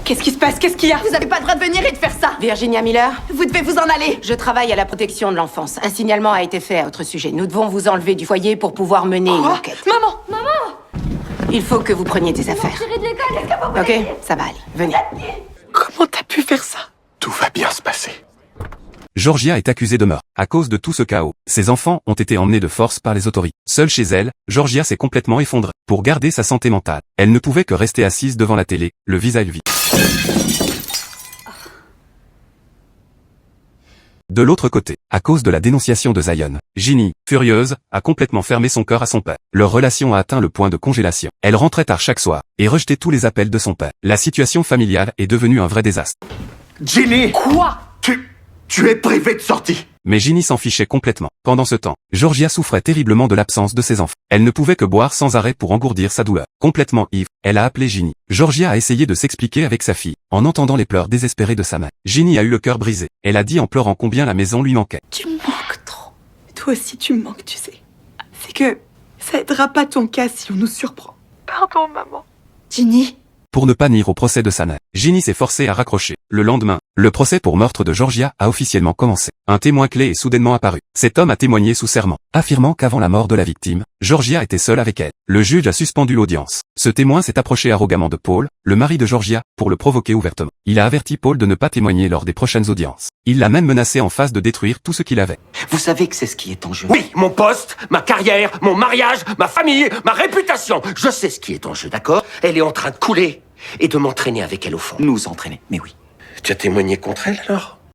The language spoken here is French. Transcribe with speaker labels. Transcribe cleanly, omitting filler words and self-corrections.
Speaker 1: Qu'est-ce qui se passe? Qu'est-ce qu'il y a?
Speaker 2: Vous n'avez pas le droit de venir et de faire ça.
Speaker 3: Virginia Miller,
Speaker 2: Vous devez vous en aller.
Speaker 3: je travaille à la protection de l'enfance. Un signalement a été fait à votre sujet. Nous devons vous enlever du foyer pour pouvoir mener une enquête.
Speaker 1: Maman!
Speaker 3: Il faut que vous preniez des affaires.
Speaker 2: Tirez de l'école, est-ce que vous voulez?
Speaker 3: Ok, ça va aller. Venez.
Speaker 1: Comment t'as pu faire ça?
Speaker 4: Tout va bien se passer.
Speaker 5: Georgia est accusée de meurtre. À cause de tout ce chaos, ses enfants ont été emmenés de force par les autorités. Seule chez elle, Georgia s'est complètement effondrée. Pour garder sa santé mentale, elle ne pouvait que rester assise devant la télé, le visage vide. De l'autre côté, à cause de la dénonciation de Zion, Ginny, furieuse, a complètement fermé son cœur à son père. Leur relation a atteint le point de congélation. Elle rentrait tard chaque soir, et rejetait tous les appels de son père. La situation familiale est devenue un vrai désastre.
Speaker 4: Ginny!
Speaker 1: Quoi?
Speaker 4: Tu es privée de sortie!
Speaker 5: Mais Ginny s'en fichait complètement. Pendant ce temps, Georgia souffrait terriblement de l'absence de ses enfants. Elle ne pouvait que boire sans arrêt pour engourdir sa douleur. Complètement ivre, elle a appelé Ginny. Georgia a essayé de s'expliquer avec sa fille, en entendant les pleurs désespérés de sa mère. Ginny a eu le cœur brisé. Elle a dit en pleurant combien la maison lui manquait.
Speaker 1: Tu me manques trop. Toi aussi, tu me manques, tu sais. C'est que ça aidera pas ton cas si on nous surprend. Pardon, maman.
Speaker 2: Ginny.
Speaker 5: Pour ne pas nuire au procès de sa mère, Ginny s'est forcée à raccrocher. Le lendemain, le procès pour meurtre de Georgia a officiellement commencé. Un témoin clé est soudainement apparu. Cet homme a témoigné sous serment, affirmant qu'avant la mort de la victime, Georgia était seule avec elle. Le juge a suspendu l'audience. Ce témoin s'est approché arrogamment de Paul, le mari de Georgia, pour le provoquer ouvertement. Il a averti Paul de ne pas témoigner lors des prochaines audiences. Il l'a même menacé en face de détruire tout ce qu'il avait.
Speaker 6: Vous savez que c'est ce qui est en jeu.
Speaker 4: Oui, mon poste, ma carrière, mon mariage, ma famille, ma réputation. Je sais ce qui est en jeu, d'accord? Elle est en train de couler et de m'entraîner avec elle au fond.
Speaker 6: Nous entraîner, mais oui.
Speaker 4: Tu as témoigné contre elle alors?